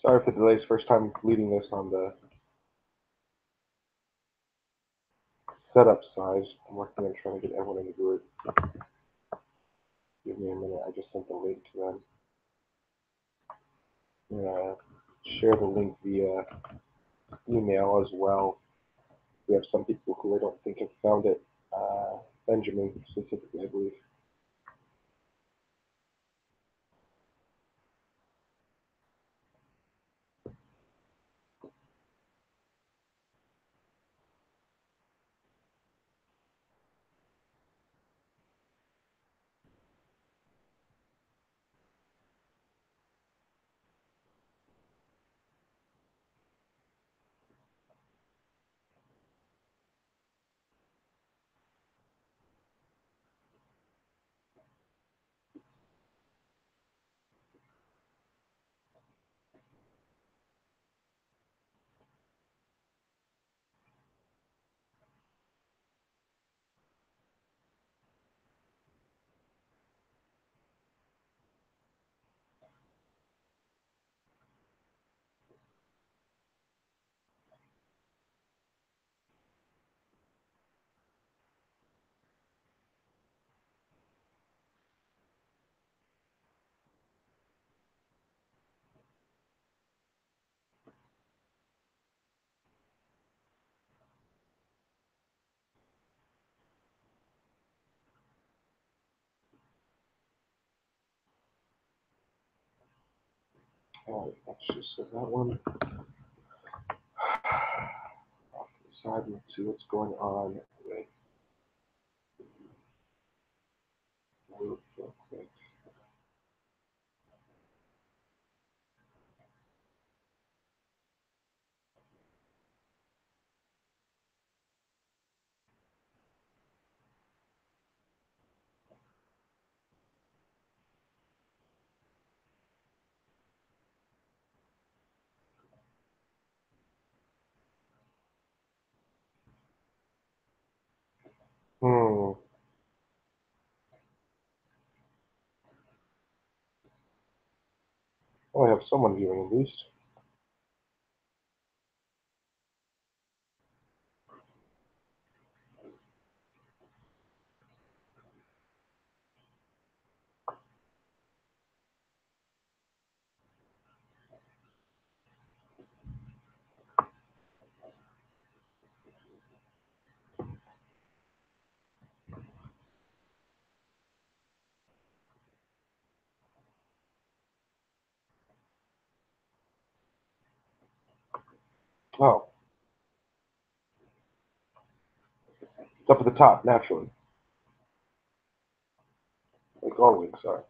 Sorry for the delays. First time leading this on the setup side. I'm working on trying to get everyone in the group. Give me a minute. I just sent the link to them. I'm gonna share the link via email as well. We have some people who I don't think have found it. Benjamin specifically, I believe. All right, let's just set that one off to the side and see what's going on with group real quick. Hmm. Well, I have someone viewing at least. Oh, it's up at the top, naturally. Like always, sorry.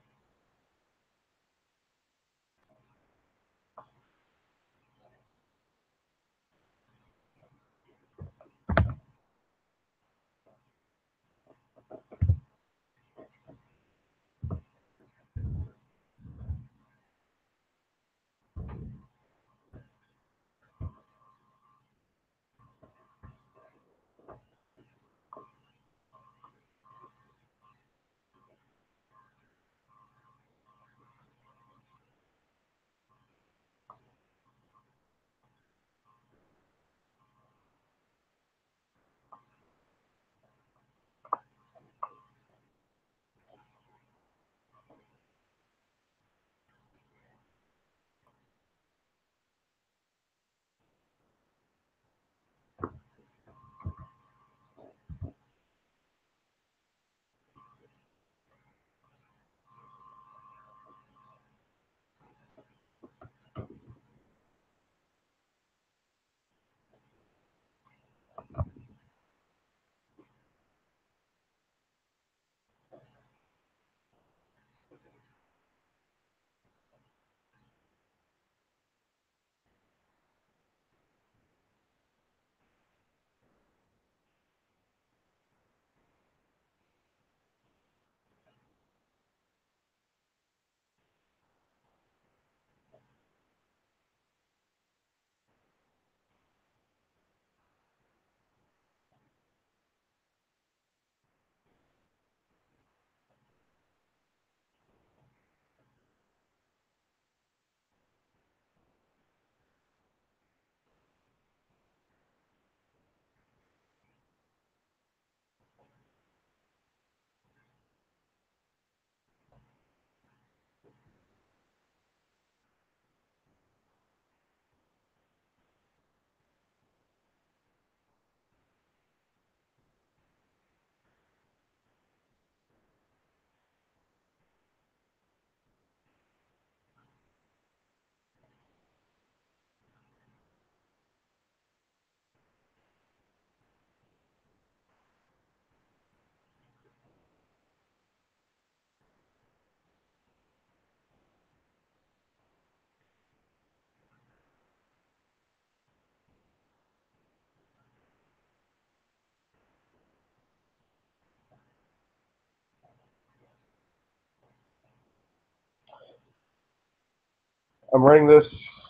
I'm running this.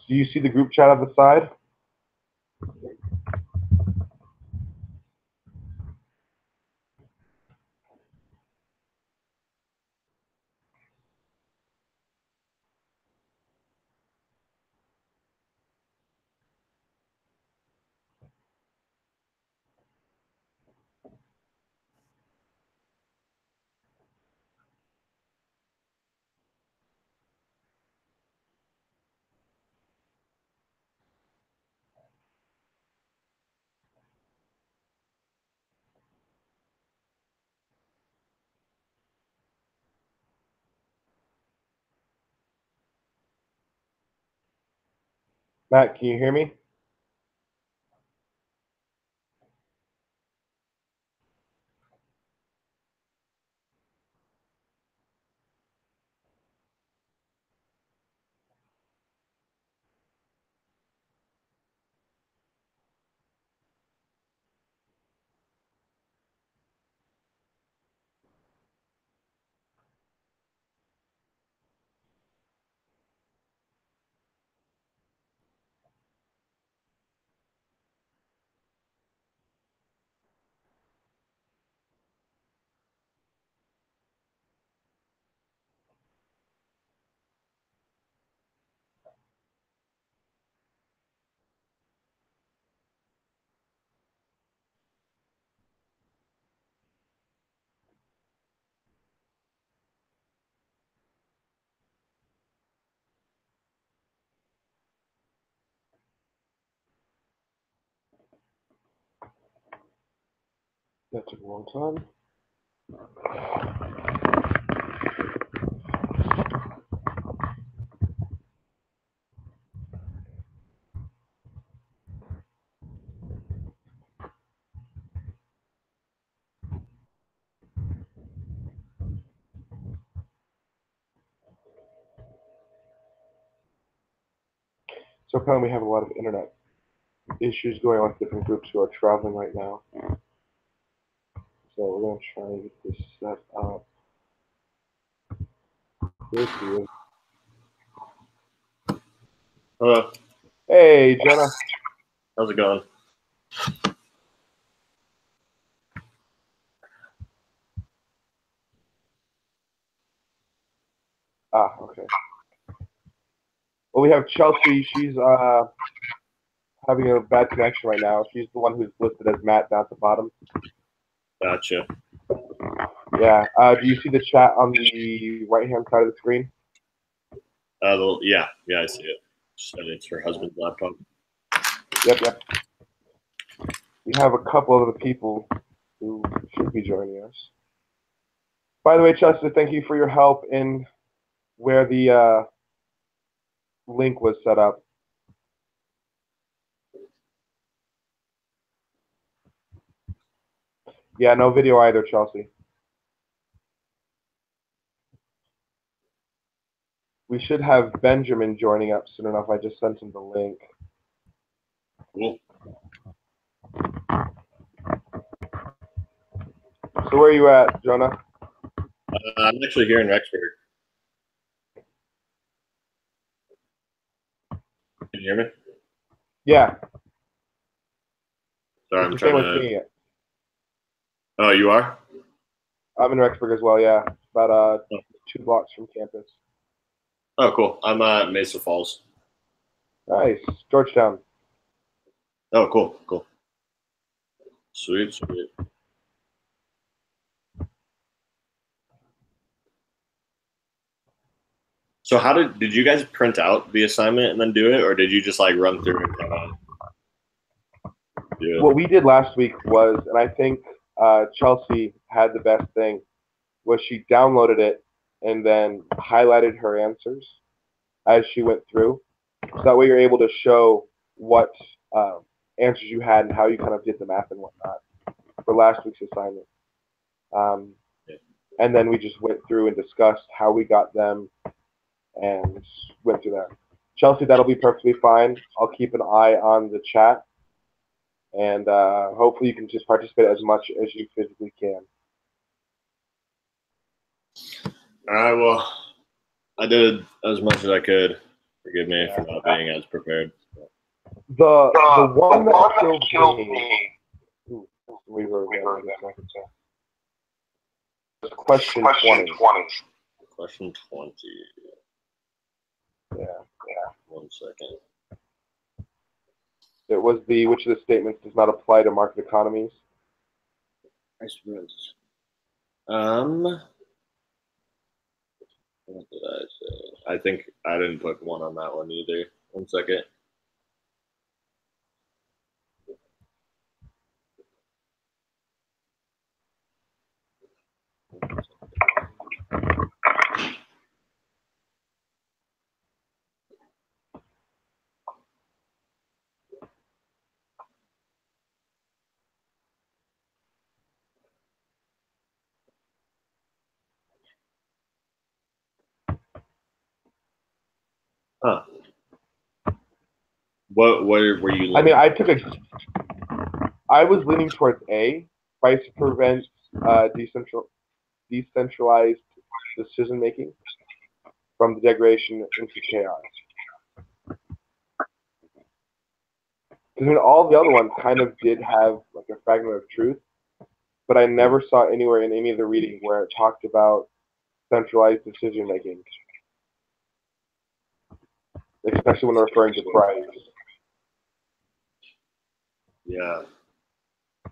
Do you see the group chat on the side? Matt, can you hear me? That took a long time. So apparently we have a lot of internet issues going on with different groups who are traveling right now. So we're going to try and get this set up quickly. Hello. Hey, Jenna. How's it going? Okay. Well, we have Chelsea. She's having a bad connection right now. She's the one who's listed as Matt down at the bottom. Gotcha. Yeah. Do you see the chat on the right-hand side of the screen? Yeah, I see it. She said it's her husband's laptop. Yep. We have a couple of other people who should be joining us. By the way, Chelsea, thank you for your help in where the link was set up. Yeah, no video either, Chelsea. We should have Benjamin joining up soon enough. I just sent him the link. Cool. So where are you at, Jonah? I'm actually here in Rexburg. Can you hear me? Yeah. Sorry, I'm It's the same trying with to. me. Oh, you are? I'm in Rexburg as well, yeah. About 2 blocks from campus. Oh, cool. I'm at Mesa Falls. Nice. Georgetown. Oh, cool. Sweet. So how did you guys print out the assignment and then do it, or did you just like run through and kind of do it? What we did last week was, and I think Chelsea had the best thing, was she downloaded it and then highlighted her answers as she went through. So that way you're able to show what answers you had and how you kind of did the math and whatnot for last week's assignment. And then we just went through and discussed how we got them and went through that. Chelsea, that'll be perfectly fine. I'll keep an eye on the chat, and hopefully you can just participate as much as you physically can. All right. Well, I did as much as I could. Forgive me for not being as prepared. The one that killed me. We were question 20. Question 20. Yeah. 1 second. It was which of the statements does not apply to market economies? I suppose. What did I say? I think I didn't put one on that one either. 1 second. Huh. What were you? I mean, I was leaning towards A. Price prevents decentralized decision making from the degradation into chaos. Because I mean, all the other ones kind of did have like a fragment of truth, but I never saw anywhere in any of the reading where it talked about centralized decision making, especially when referring to price. Yeah.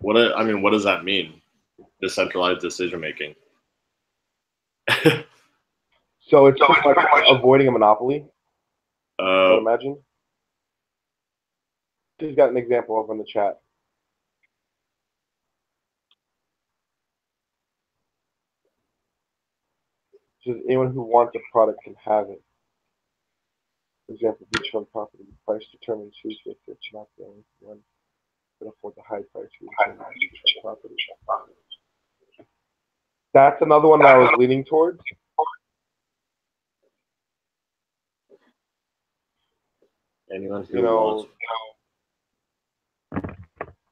What does that mean? Decentralized decision making. So it's pretty much avoiding a monopoly. I would imagine. He's got an example up in the chat. Just anyone who wants a product can have it. For example, beachfront property price determines who's with it, not the only one can afford the high price for beachfront property. That's another one that I was leaning towards. Anyone who wants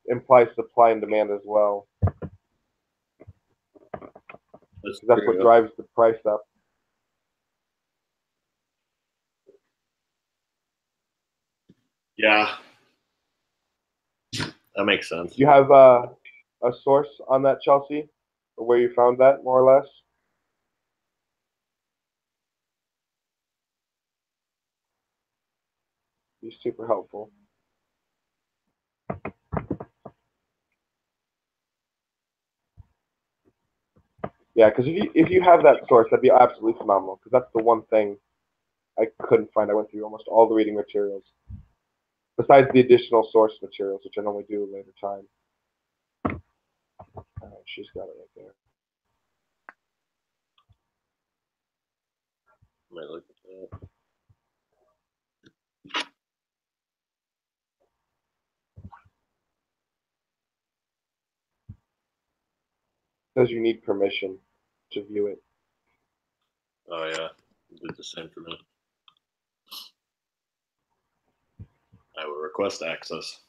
implies supply and demand as well. That's what drives the price up. Yeah, that makes sense. Do you have a source on that, Chelsea, or where you found that, more or less? Be super helpful. Yeah, because if you have that source, that'd be absolutely phenomenal. Because that's the one thing I couldn't find. I went through almost all the reading materials, besides the additional source materials, which I normally do at a later time. She's got it right there. Might look at that. Says you need permission to view it. Oh yeah, it did the same for me. I will request access.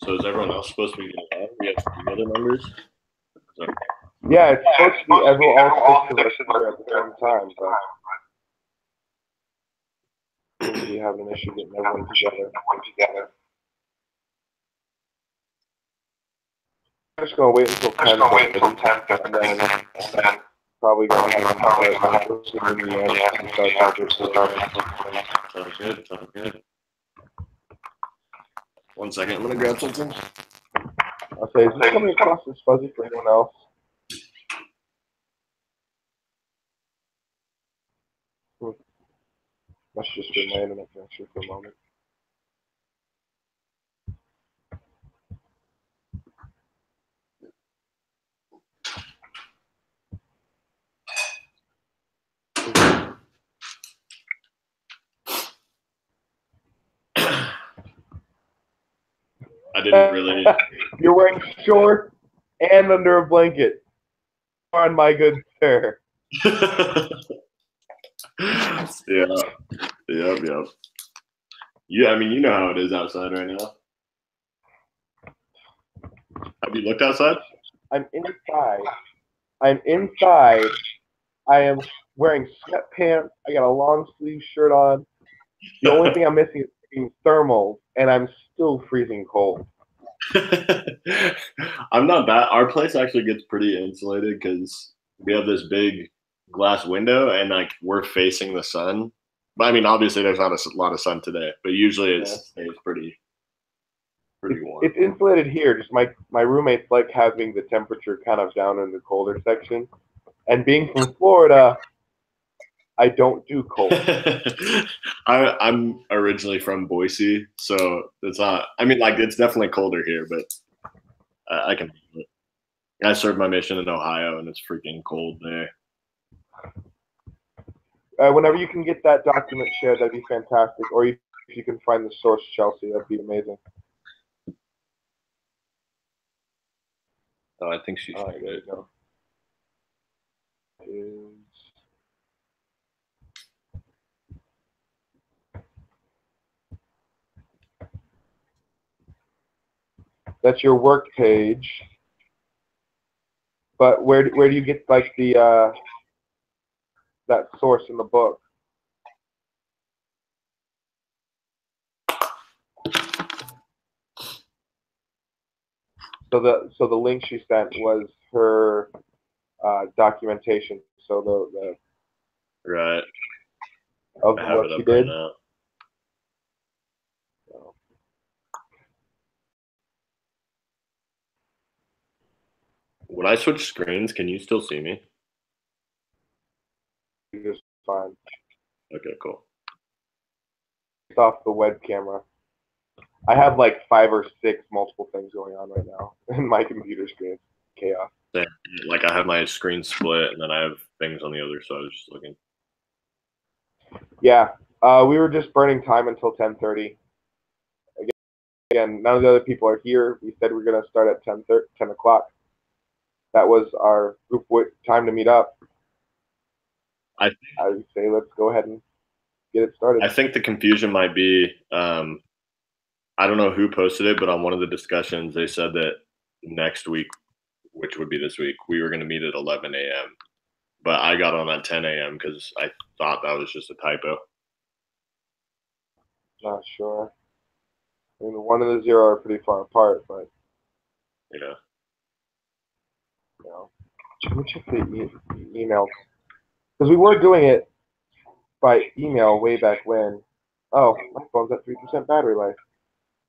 So is everyone else supposed to be getting on? We have 3 other members. Yeah, it's supposed to be all 6 of us here at the same time, but we have an issue getting everyone together. I'm just gonna wait until 10, and then probably gonna have to start in the end and start. Sounds good. Sounds good. 1 second, I'm gonna grab something. I'll say, is this coming across as fuzzy for anyone else? Must just be my internet connection for a moment. I didn't really. You're wearing shorts and under a blanket. On my good sir. Yeah. Yep. Yeah, I mean, you know how it is outside right now. Have you looked outside? I'm inside. I'm inside. I am wearing sweatpants. I got a long sleeve shirt on. The only thing I'm missing is thermals, and I'm still freezing cold. I'm not bad. Our place actually gets pretty insulated because we have this big glass window and like we're facing the sun. But I mean, obviously there's not a lot of sun today, but usually it stays pretty warm. It's insulated here. Just my roommates like having the temperature kind of down in the colder section, and being from Florida, I don't do cold. I'm originally from Boise, so it's not. I mean, like it's definitely colder here, but I can. I served my mission in Ohio, and it's freaking cold there. Whenever you can get that document shared, that'd be fantastic. Or if you can find the source, Chelsea, that'd be amazing. Oh, I think she's there you go. That's your work page. But where do you get like the that source in the book? So the link she sent was her documentation. So the right of what she did. Right So. When I switch screens, can you still see me? Just fine. Okay, cool. It's off the web camera. I have like 5 or 6 multiple things going on right now in my computer screen. It's chaos. Like I have my screen split, and then I have things on the other side. I was just looking. Yeah, we were just burning time until 10:30. Again, none of the other people are here. We said we're going to start at 10 o'clock. That was our group time to meet up. I would say let's go ahead and get it started. I think the confusion might be, I don't know who posted it, but on one of the discussions, they said that next week, which would be this week, we were going to meet at 11 a.m. But I got on at 10 a.m. because I thought that was just a typo. Not sure. I mean, the 1 and the 0 are pretty far apart, but yeah. You know, let me check the emails because we were doing it by email way back when. Oh, my phone's at 3% battery life.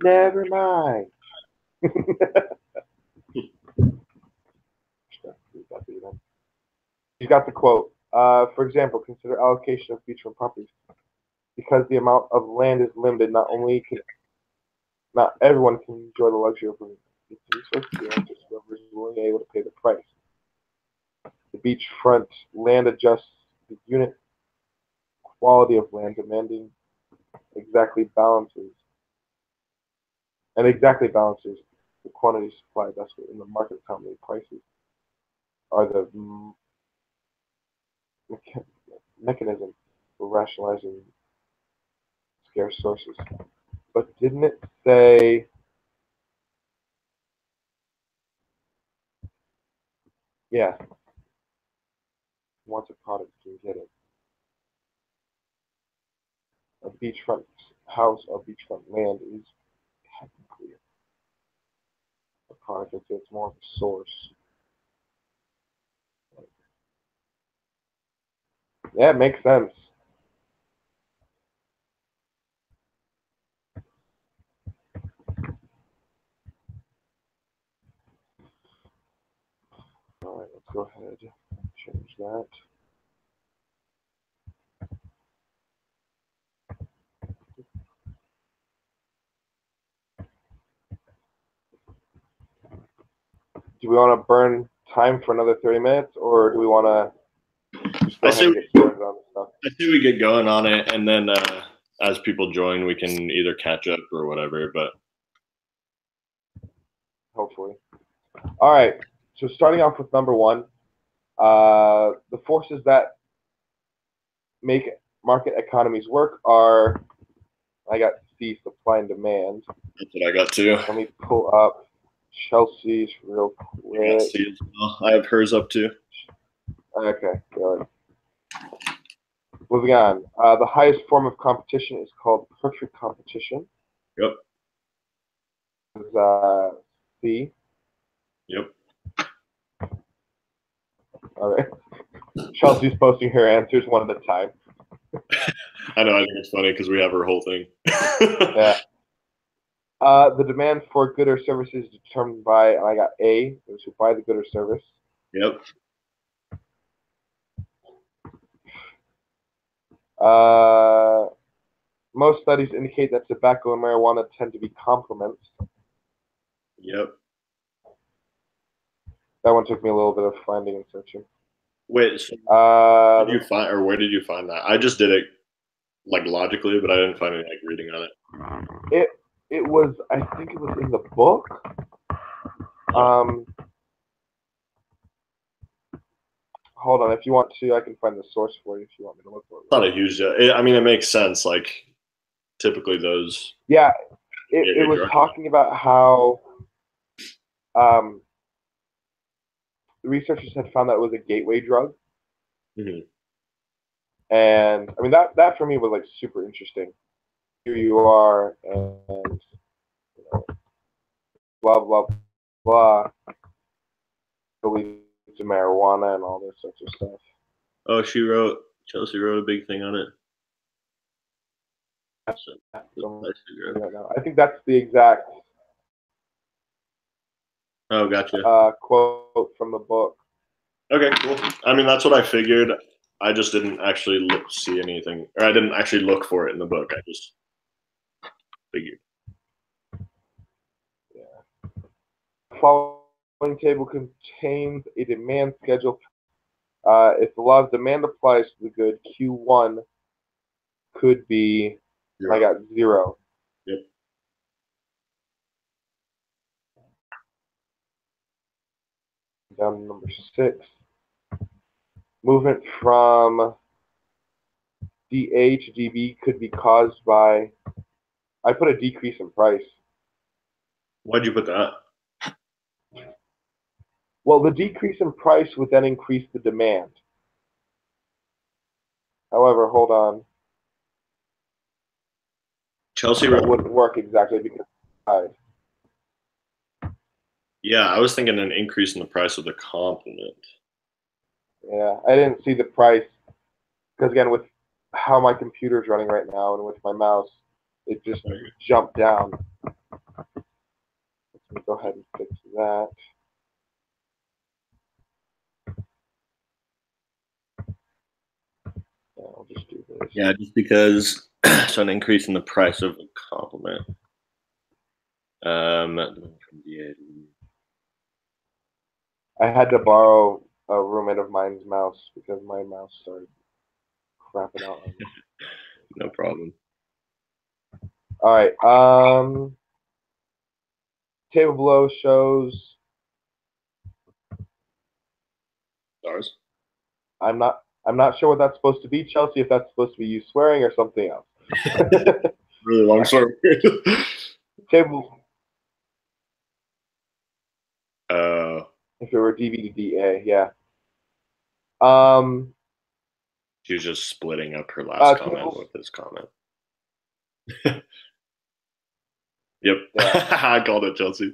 Never mind. You got the quote. For example, consider allocation of beachfront properties. Because the amount of land is limited, not everyone can enjoy the luxury of its resources, just whoever is willing and able to pay the price. The beachfront land adjusts the unit quality of land, demanding exactly balances the quantity supplied. That's what in the market how many prices are the mechanism for rationalizing scarce sources. But didn't it say yeah, once a product can get it. A beachfront house or beachfront land is technically a product. It's more of a source. Yeah, it makes sense. All right, let's go ahead and change that. Do we want to burn time for another 30 minutes, or do we want to just go ahead and get started on the stuff? I think we get going on it, and then as people join, we can either catch up or whatever. But hopefully. All right. So starting off with number 1, the forces that make market economies work are, I got C, supply and demand. That's what I got too. Let me pull up Chelsea's real I got quick. C as well. I have hers up too. Okay, good. Moving on. The highest form of competition is called perfect competition. Yep. Is C. Yep. All right. Chelsea's posting her answers one at a time. I know. I think it's funny because we have her whole thing. Yeah. The demand for good or service is determined by, and I got A, those who buy the good or service. Yep. Most studies indicate that tobacco and marijuana tend to be complements. Yep. That one took me a little bit of finding and searching. Wait. So did you find, or where did you find that? I just did it like logically, but I didn't find any like reading on it. It was, I think it was in the book. Hold on, if you want to, I can find the source for you if you want me to look for it. It's not a huge. I mean, it makes sense. Like typically those. Yeah, it was talking about how the researchers had found that it was a gateway drug. Mm-hmm. And I mean that for me was like super interesting. Here you are, and you know, blah blah blah, leads to marijuana and all this sorts of stuff. Oh, Chelsea wrote a big thing on it. I think that's the exact. Oh, gotcha. Quote from the book. Okay, cool. I mean, that's what I figured. I just didn't actually see anything, or I didn't actually look for it in the book. I just figured. Yeah. The following table contains a demand schedule. If the law of demand applies to the good, Q1 could be, I got 0. Yep. Down to number 6. Movement from DA to DB could be caused by, I put a decrease in price. Why'd you put that? Well, the decrease in price would then increase the demand. However, hold on. Chelsea that wouldn't work exactly because of price. Yeah, I was thinking an increase in the price of the complement. Yeah, I didn't see the price because again, with how my computer's running right now and with my mouse, it just jumped down. Let me go ahead and fix that. Yeah, I'll just do this. Yeah, just because so an increase in the price of a complement. I had to borrow a roommate of mine's mouse because my mouse started crapping out on me. No problem. All right. Table below shows. Stars. I'm not sure what that's supposed to be, Chelsea. If that's supposed to be you swearing or something else. Really long story. Table. If it were DB to DA, yeah. She was just splitting up her last comment with this comment. Yep. Yeah. I called it, Chelsea.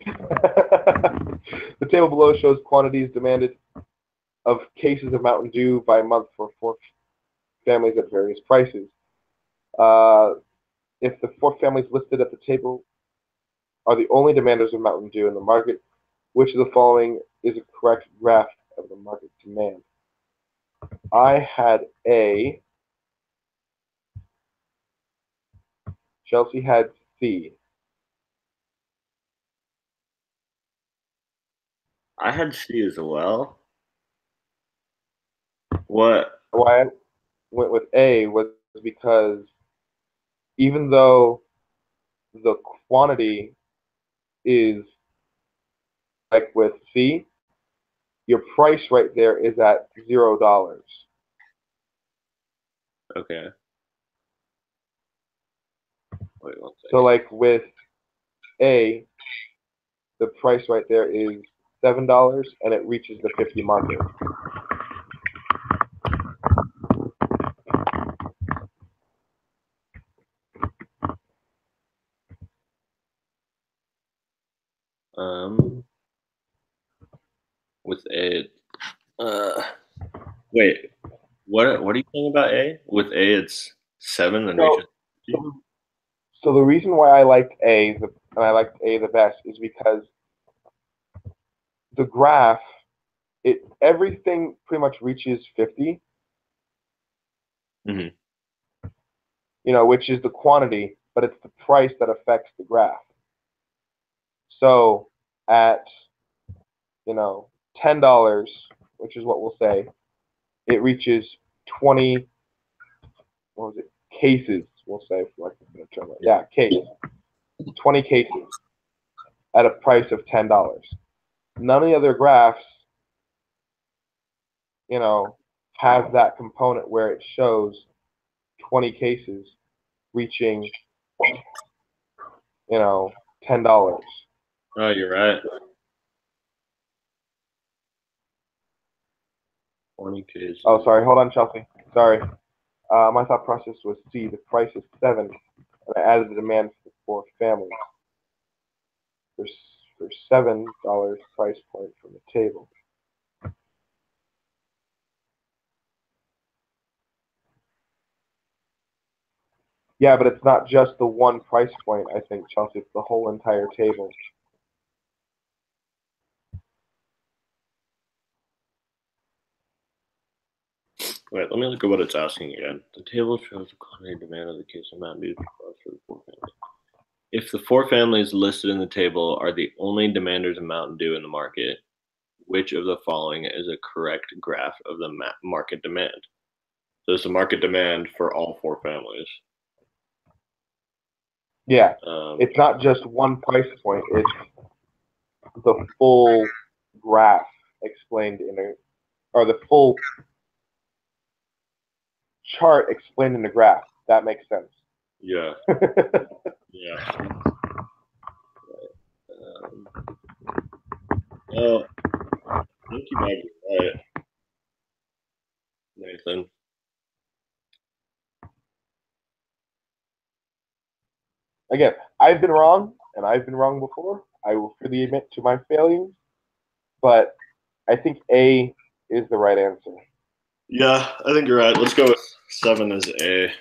The table below shows quantities demanded of cases of Mountain Dew by month for 4 families at various prices. If the 4 families listed at the table are the only demanders of Mountain Dew in the market, which of the following is a correct graph of the market demand? I had A. Chelsea had C. I had C as well. What? Why I went with A was because even though the quantity is like with C, your price right there is at $0. Okay. Wait one second. So like with A, the price right there is $7, and it reaches the 50 marker. With A, wait, what are you saying about A? With A, it's 7 and reaches. So, so the reason why I liked A, and I liked A the best, is because the graph, everything pretty much reaches 50. Mm-hmm. Which is the quantity, but it's the price that affects the graph. So at, $10, which is what we'll say, it reaches 20, what was it, cases, we'll say, for like a term. Yeah, case. 20 cases at a price of $10. None of the other graphs, have that component where it shows 20 cases reaching, $10. Oh, you're right. 20 cases. Oh, sorry. Hold on, Chelsea. Sorry. My thought process was C. The price is 7, and I added the demand for families. For $7 price point from the table. Yeah, but it's not just the one price point, I think, Chelsea. It's the whole entire table. Wait, let me look at what it's asking again. The table shows the quantity demand of the case amount due for the 4 families. If the 4 families listed in the table are the only demanders of Mountain Dew in the market, which of the following is a correct graph of the market demand? So it's the market demand for all 4 families. Yeah, it's not just one price point. It's the full graph explained or the full chart explained in the graph. That makes sense. Yeah. Yeah. Well, I think you might be right, Nathan. Again, I've been wrong, and I've been wrong before. I will freely admit to my failings, but I think A is the right answer. Yeah, I think you're right. Let's go with 7 as A.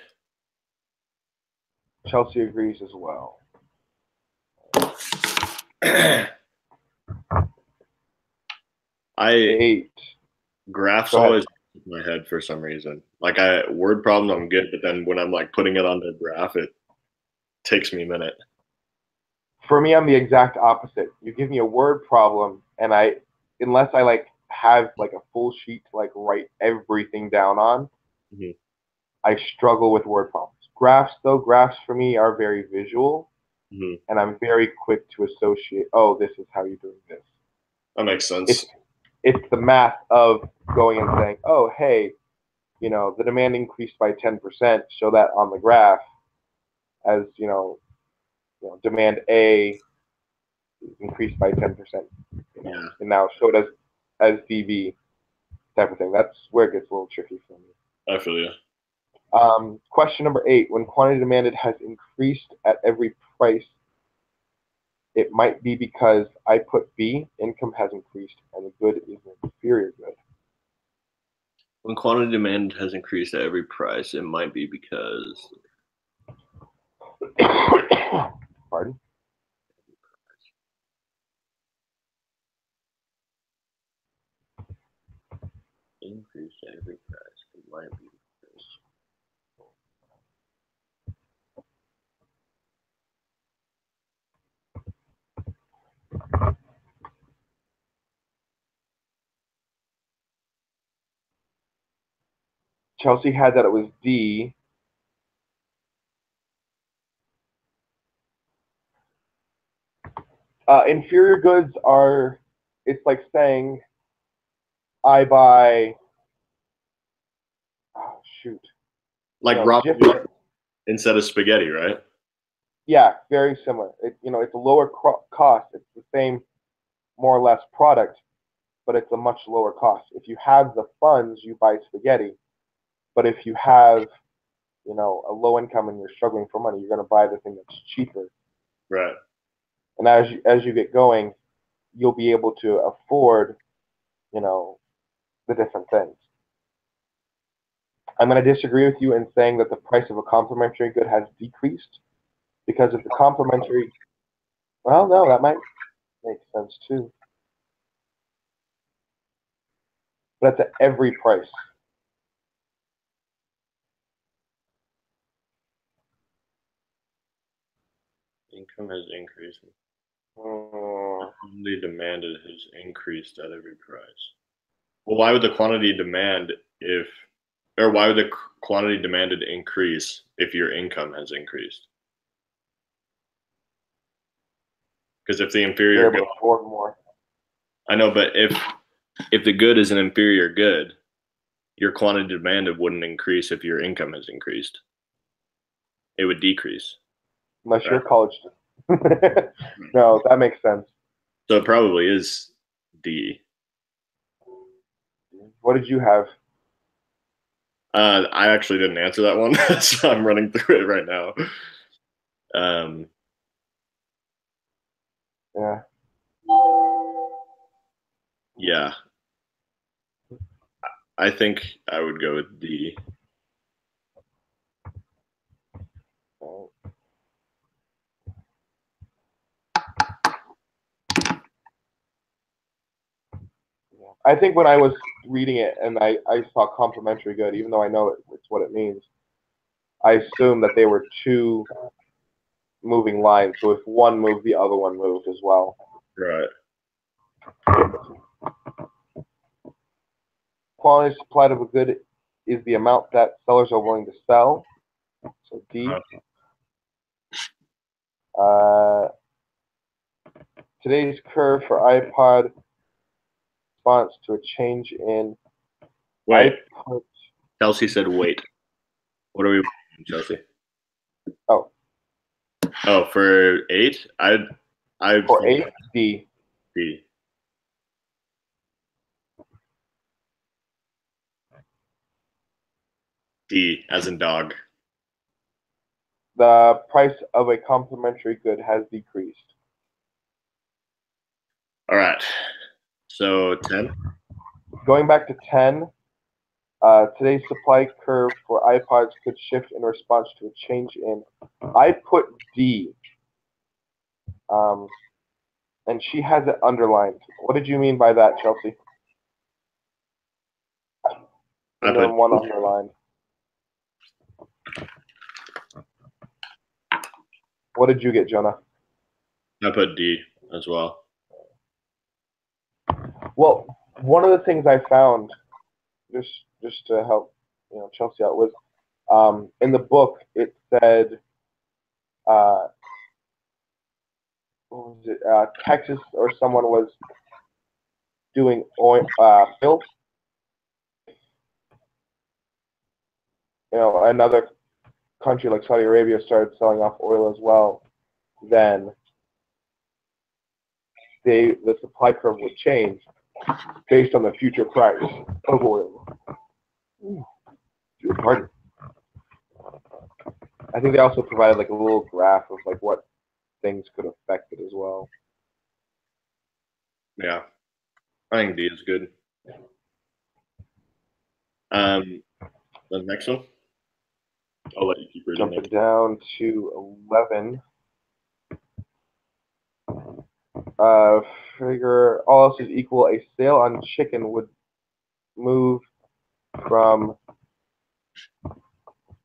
Chelsea agrees as well. I 8. graphs always in my head for some reason. Like word problems I'm good, but then when I'm like putting it on the graph, it takes me a minute. For me, I'm the exact opposite. You give me a word problem, and unless I have like a full sheet to write everything down on, Mm-hmm. I struggle with word problems. Graphs for me are very visual, Mm-hmm. and I'm very quick to associate. Oh, this is how you're doing this. That makes sense. It's the math of going and saying, oh, hey, the demand increased by 10%. Show that on the graph as demand A increased by 10%. Yeah. And now showed as DV type of thing. That's where it gets a little tricky for me. I feel you. Question number 8. When quantity demanded has increased at every price, it might be because I put B, income has increased, and the good is an inferior good. When quantity demand has increased at every price, it might be because. Pardon? Increase at every price, it might be because. Chelsea had that it was D. Inferior goods are, it's like saying, I buy, oh, shoot. Like ramen Jiffy, instead of spaghetti, right? yeah, very similar. It's a lower cost. It's the same, more or less, product, but it's a much lower cost. If you have the funds, you buy spaghetti. But if you have, a low income and you're struggling for money, you're going to buy the thing that's cheaper. Right. And as you get going, you'll be able to afford, the different things. I'm going to disagree with you in saying that the price of a complementary good has decreased, because if the complementary, well, no, that might make sense too. But that's at every price. Income has increased. Quantity demanded has increased at every price. Well, why would the quantity why would the quantity demanded increase if your income has increased? Because if the inferior You're good, able to afford more. I know, but if the good is an inferior good, your quantity demanded wouldn't increase if your income has increased. It would decrease. Unless you're a college student. No, that makes sense. So it probably is D. What did you have? I actually didn't answer that one, so I'm running through it right now. Yeah. Yeah. I think I would go with D. I think when I was reading it and I saw complementary good, even though I know it's what it means, I assumed that they were two moving lines. So if one moved, the other one moved as well. Right. Quantity supplied of a good is the amount that sellers are willing to sell. So D. Today's curve for iPod response to a change in Wait. iPod. Chelsea said wait. What are we waiting, Chelsea? Oh, for 8? I for 8, D. D. D as in dog. The price of a complementary good has decreased. All right. So 10. Going back to 10, today's supply curve for iPods could shift in response to a change in. I put D, and she has it underlined. What did you mean by that, Chelsea? And then one underlined. What did you get, Jonah? I put D as well. Well, one of the things I found, just to help Chelsea out, was in the book it said what was it? Texas or someone was doing oil. Another country like Saudi Arabia started selling off oil as well, then the supply curve would change based on the future price of oil. Pardon. I think they also provided like a little graph of like what things could affect it as well. Yeah, I think D is good. The next one, I'll let you keep reading. Jumping down to 11. Figure all else is equal, a sale on chicken would move from.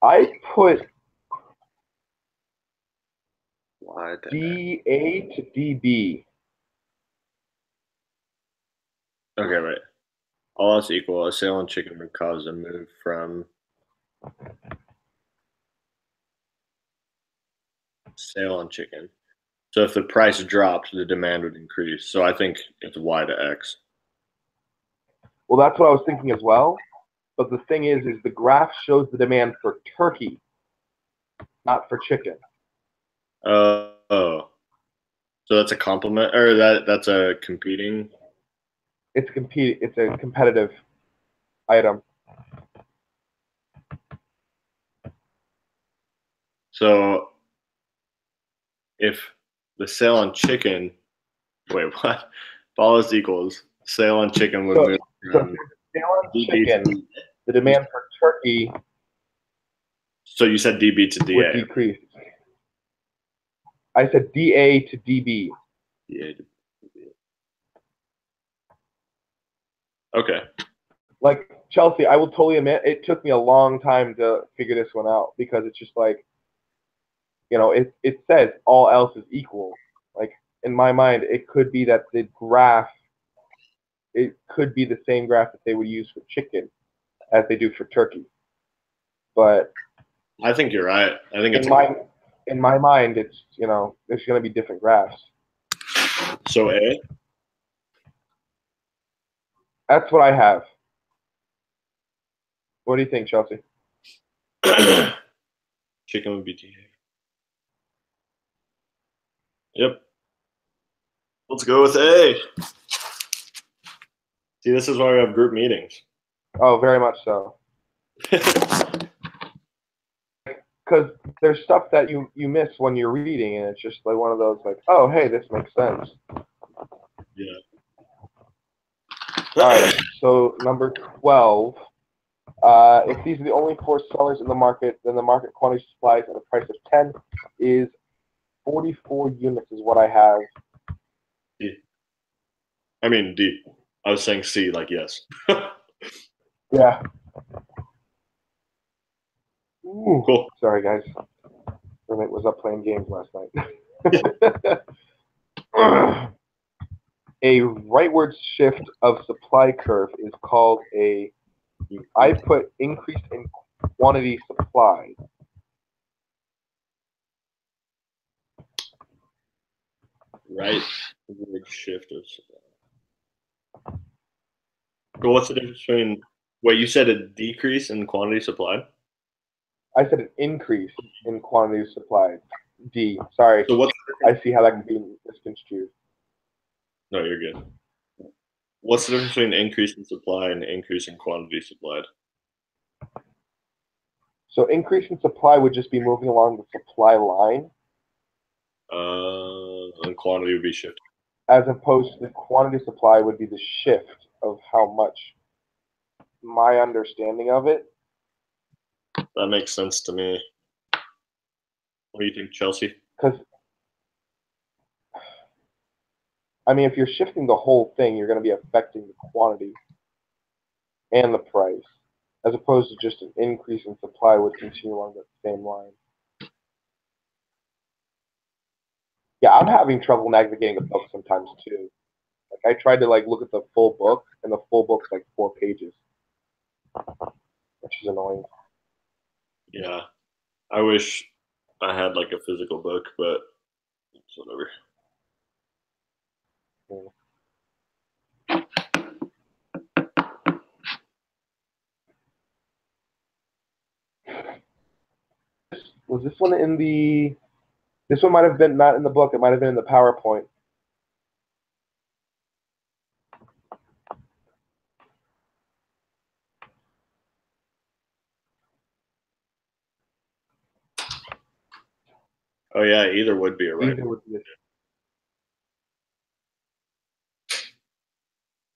I put DA to DB. Okay, right. All else equal, a sale on chicken would cause a move from sale on chicken. So if the price dropped, the demand would increase. So I think it's Y to X. Well, that's what I was thinking as well. But the thing is the graph shows the demand for turkey, not for chicken. Oh. So that's a compliment, or that's a competing. It's a competitive item. So if the sale on chicken, wait, what? If all else equals, sale on chicken would move So from sale on DB chicken, to, the demand for turkey so you said DB to would DA. decrease. I said DA to DB. DA to DB. Okay. Like, Chelsea, I will totally admit it took me a long time to figure this one out because it's just like, it says all else is equal. Like, in my mind, it could be that the graph, it could be the same graph that they would use for chicken as they do for turkey. But I think you're right. I think it's in my mind, it's, there's going to be different graphs. So A? That's what I have. What do you think, Chelsea? Chicken would be DA. Yep. Let's go with A. See, this is why we have group meetings. Oh, very much so. Because there's stuff that you miss when you're reading, and it's just like one of those like, oh, hey, this makes sense. Yeah. All right, so number 12. If these are the only 4 sellers in the market, then the market quantity supplies at a price of 10 is 44 units is what I have. D. I mean D. I was saying C, like yes. Yeah. Ooh, cool. Sorry, guys. Roommate was up playing games last night. A rightward shift of supply curve is called a, I put increase in quantity supplied. Right shift of supply. Well, what's the difference between, wait, you said a decrease in quantity supplied? I said an increase in quantity supplied. D. Sorry. So I see how that can be misconstrued. No, you're good. What's the difference between increase in supply and increase in quantity supplied? So increase in supply would just be moving along the supply line. And quantity would be shifted. As opposed to the quantity supply would be the shift of how much. My understanding of it. That makes sense to me. What do you think, Chelsea? Because, I mean, if you're shifting the whole thing, you're going to be affecting the quantity and the price, as opposed to just an increase in supply would continue along that same line. Yeah, I'm having trouble navigating the book sometimes too. Like, I tried to look at the full book, and the full book's like 4 pages, which is annoying. Yeah, I wish I had like a physical book, but it's whatever. Was this one in the? This one might have been not in the book. It might have been in the PowerPoint. Oh yeah, either would be a right.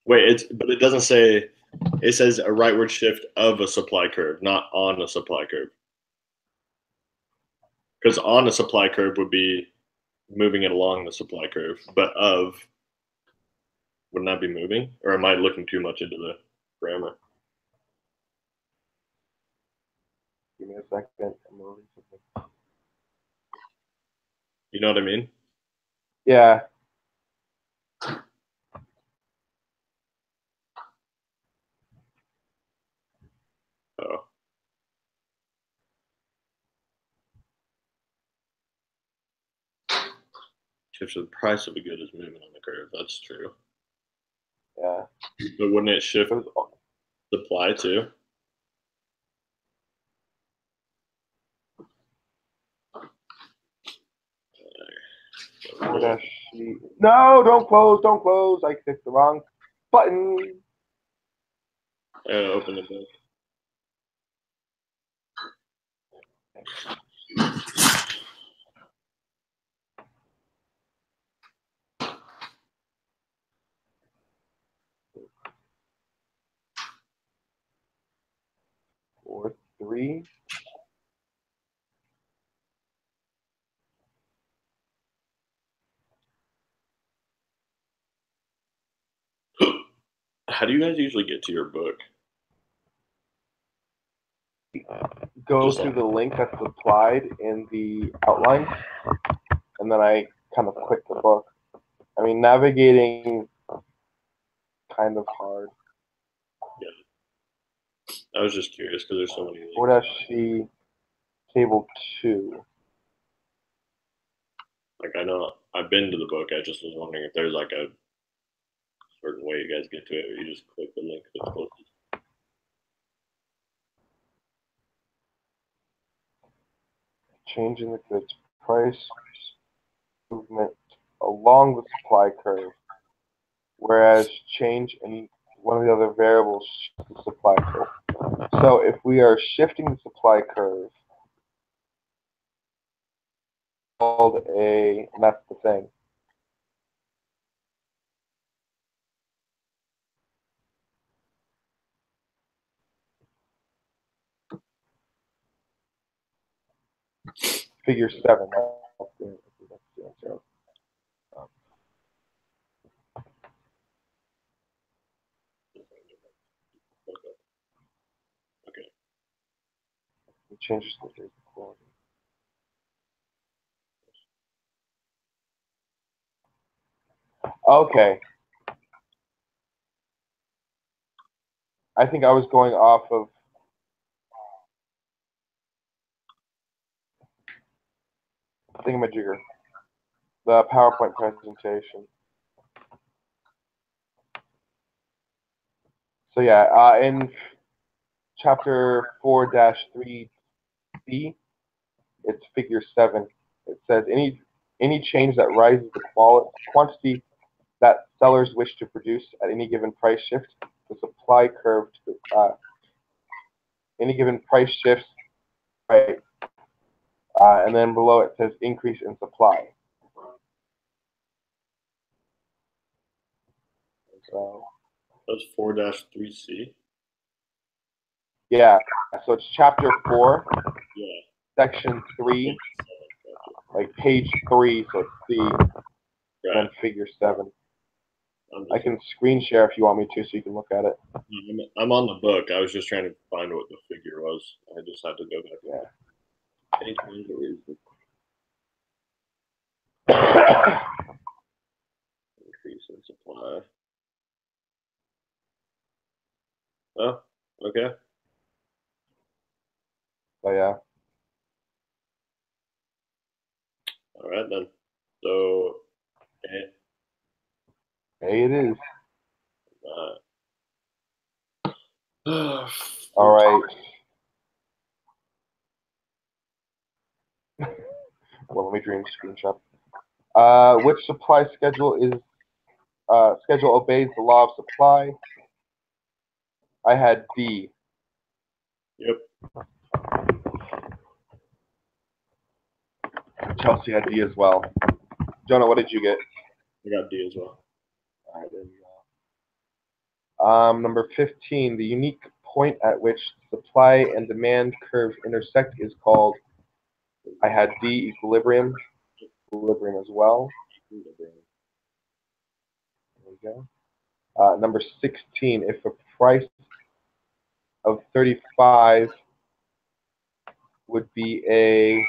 Wait, but it doesn't say. It says a rightward shift of a supply curve, not on a supply curve. Because on a supply curve would be moving it along the supply curve, but of wouldn't that be moving? Or am I looking too much into the grammar? Give me a second. I'm moving something. You know what I mean? Yeah. Oh. Shift the price of a good is moving on the curve. That's true. Yeah. But wouldn't it shift supply too? What does she? No, don't close, don't close. I clicked the wrong button. I gotta open the book. Four, three. How do you guys usually get to your book? Go Just through like- the link that's supplied in the outline, and then I kind of click the book. I mean, navigating kind of hard. I was just curious because there's so many. What does she? Table 2. Like I know I've been to the book. I just was wondering if there's like a certain way you guys get to it, or you just click the link that's closest. Change in the goods price movement along the supply curve, whereas change in one of the other variables shifts the supply curve. So if we are shifting the supply curve, called a, and that's the thing. Figure 7. That's the answer. Okay. It changes the data quality. Okay. I think I was going off of thingamajigger, the PowerPoint presentation. So yeah, in chapter 4-3B, it's figure 7. It says any change that rises the quantity that sellers wish to produce at any given price shift, the supply curve to any given price shifts, right? And then below it says increase in supply. So That's 4-3C. yeah, so it's chapter 4, Yeah. section 3, like page 3, so it's C, and then Right. figure 7. I'm, I can screen share if you want me to, so you can look at it. I'm on the book. I was just trying to find what the figure was. I just had to go back. Yeah. Increase in supply. Oh, okay. So yeah. All right then. So, Hey, it is. uh, All right. Well, let me dream screenshot. Which supply schedule obeys the law of supply? I had D. Yep. Chelsea had D as well. Jonah, what did you get? I got D as well. All right, there you go. Number 15, the unique point at which supply and demand curves intersect is called, I had D, equilibrium. Equilibrium as well. There we go. Number 16, if a price of 35 would be a,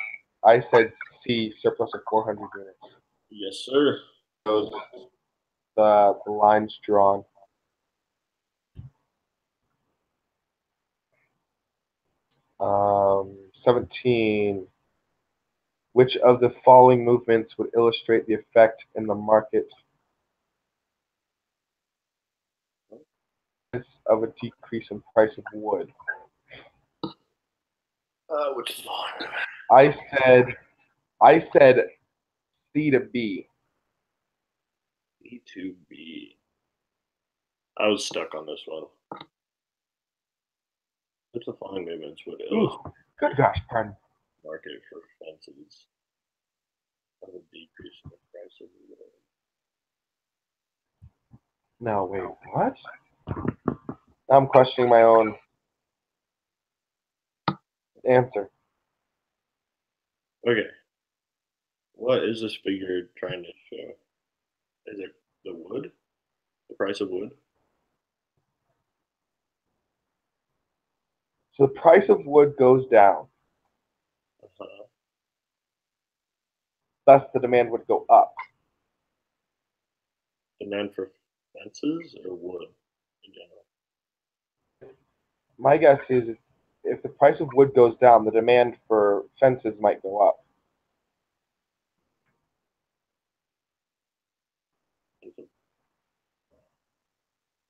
I said C, surplus of 400 units. Yes, sir. Those the lines drawn. Um, 17. Which of the following movements would illustrate the effect in the market of a decrease in price of wood? Which is fine. I said C to B. to B. I was stuck on this one. Such a flying movements would illustrate Good gosh, pardon. the market for fences of a decrease in the price of wood. No, wait, what? Now I'm questioning my own answer. Okay. What is this figure trying to show? Is it the wood? The price of wood? So the price of wood goes down. Uh-huh. Thus, the demand would go up. Demand for fences or wood in general? My guess is if the price of wood goes down, the demand for fences might go up. Is the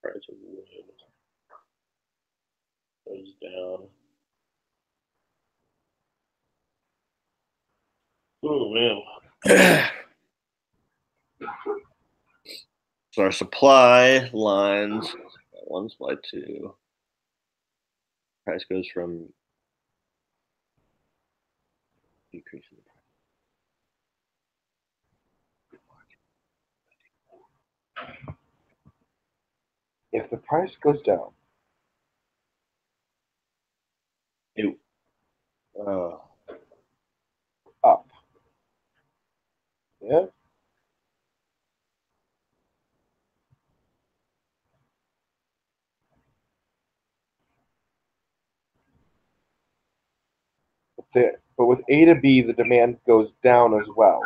price of wood goes down. Oh man. So our supply lines, one supply two. Price goes from decreasing. If the price goes down, It, up. Yeah? But with A to B, the demand goes down as well.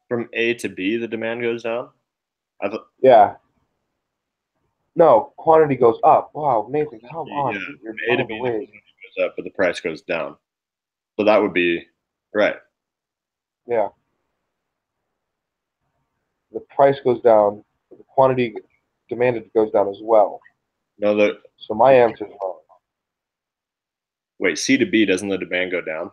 from A to B, the demand goes down. I thought, Yeah. No, quantity goes up. Wow, Nathan, come on. yeah, Get your A to mind B, the away. quantity goes up, but the price goes down. So that would be right. Yeah. The price goes down, but the quantity demanded goes down as well. No, the So my answer is wrong. wait, C to B, doesn't the demand go down?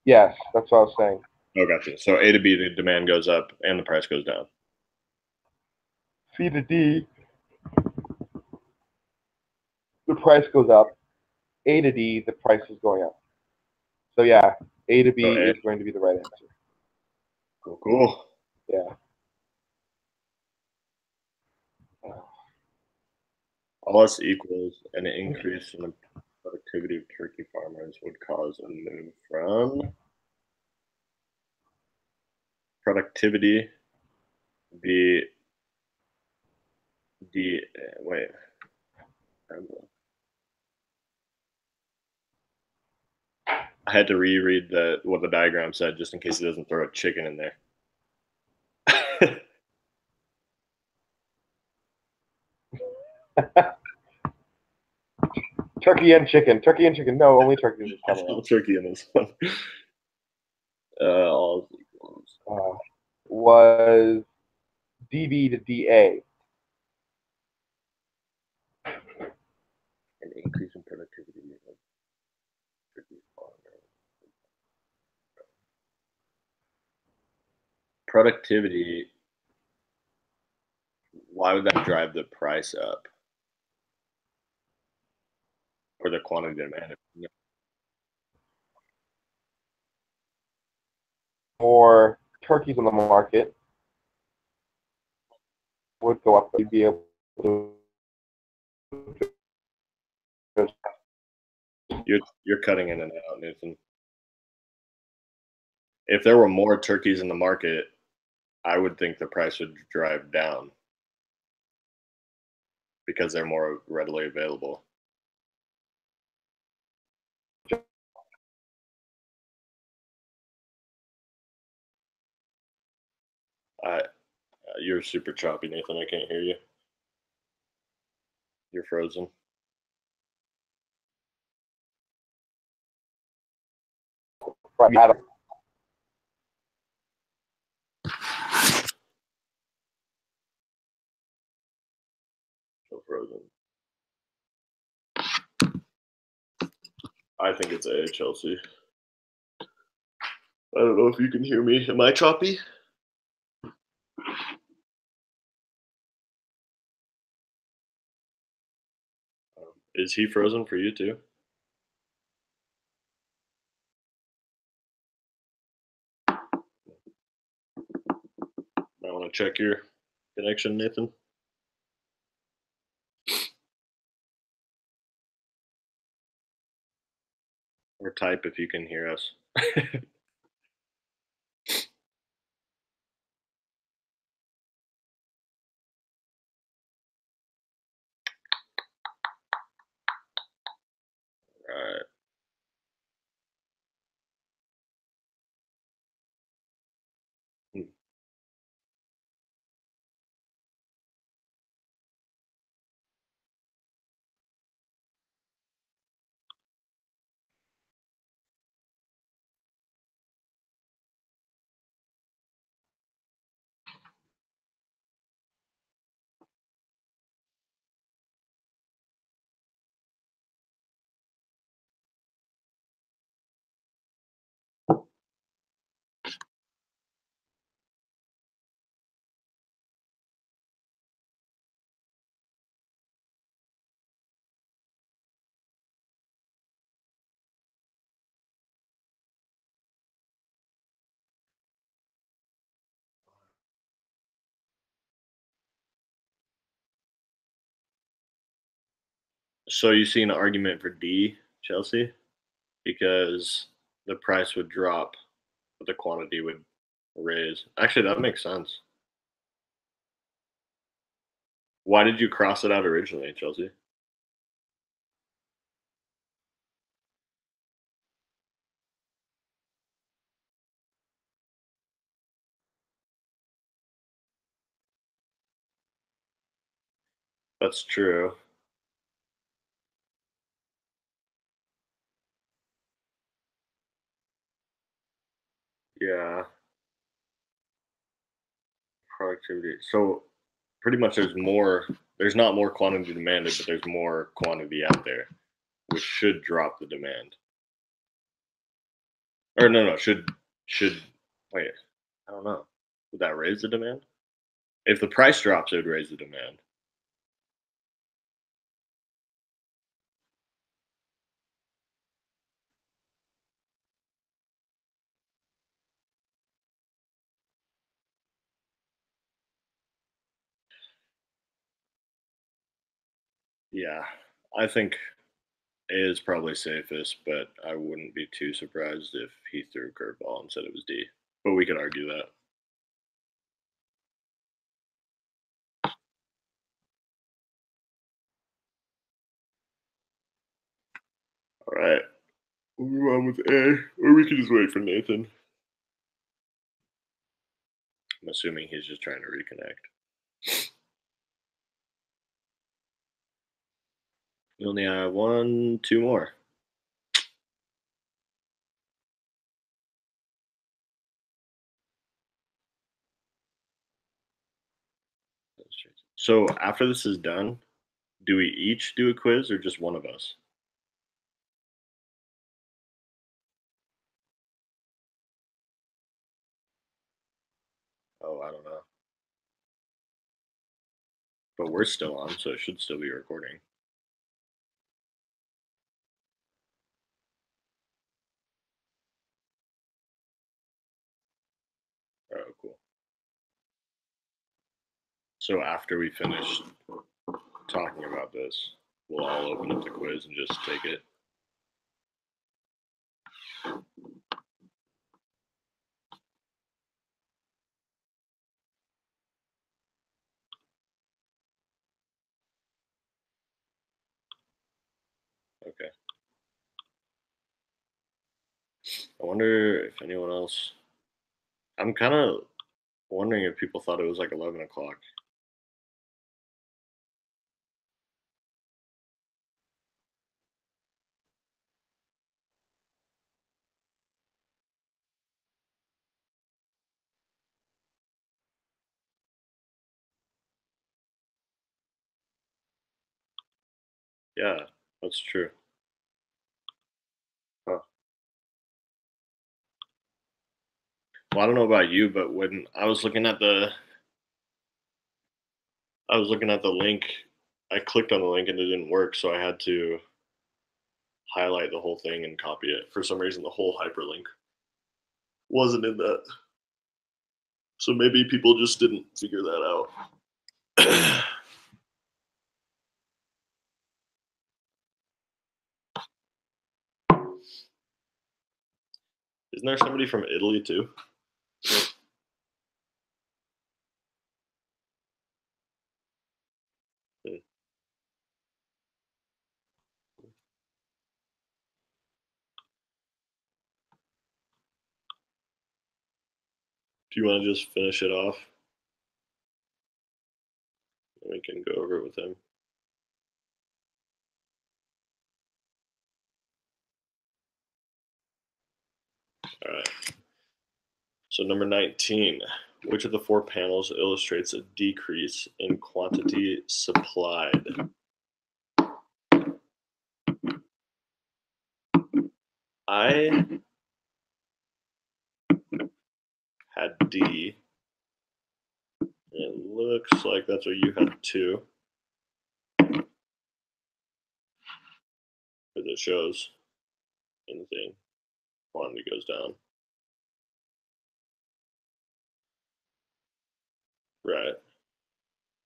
Yes, that's what I was saying. Oh, gotcha. So A to B, the demand goes up and the price goes down. C to D, the price goes up. A to D, the price is going up. So yeah, A to B So A. is going to be the right answer. Cool, cool. Yeah. All else equals an increase in the productivity of turkey farmers would cause a move from productivity be the wait. I had to reread what the diagram said just in case it doesn't throw a chicken in there. Turkey and chicken. Turkey and chicken. No, only turkey this time around. Turkey in this one. All equals. Was DB to DA. An increase in productivity of turkey farmers. Productivity, why would that drive the price up? Or the quantity demanded? More turkeys on the market would go up. You'd be able to. You're cutting in and out, Nathan. If there were more turkeys in the market, I would think the price would drive down because they're more readily available. You're super choppy, Nathan. I can't hear you. You're frozen. Right. So frozen. I think it's A, Chelsea. I don't know if you can hear me. Am I choppy? Is he frozen for you too? Might want to check your connection, Nathan. Or type if you can hear us. Alright. Hmm. So you see an argument for D, Chelsea? Because the price would drop, but the quantity would raise. Actually, that makes sense. Why did you cross it out originally, Chelsea? That's true. Yeah, productivity. So pretty much there's not more quantity demanded, but there's more quantity out there, which should drop the demand. Or no, should wait. I don't know. Would that raise the demand? If the price drops, it would raise the demand. Yeah, I think A is probably safest, but I wouldn't be too surprised if he threw a curveball and said it was D. But we could argue that. All right, we'll move on with A, or we could just wait for Nathan. I'm assuming he's just trying to reconnect. We only have two more. So after this is done, do we each do a quiz or just one of us? Oh, I don't know. But we're still on, so it should still be recording. Oh, cool. So after we finish talking about this, we'll all open up the quiz and just take it. Okay. I wonder if anyone else. I'm kind of wondering if people thought it was like 11 o'clock. Yeah, that's true. Huh. Well, I don't know about you, but when I was looking at the link, I clicked on the link and it didn't work, so I had to highlight the whole thing and copy it. For some reason, the whole hyperlink wasn't in that. So maybe people just didn't figure that out. Isn't there somebody from Italy too? Hmm. Do you want to just finish it off? We can go over it with him. All right. So number 19, which of the 4 panels illustrates a decrease in quantity supplied? I had D. It looks like that's what you had too. Because it shows anything. Quantity goes down. Right.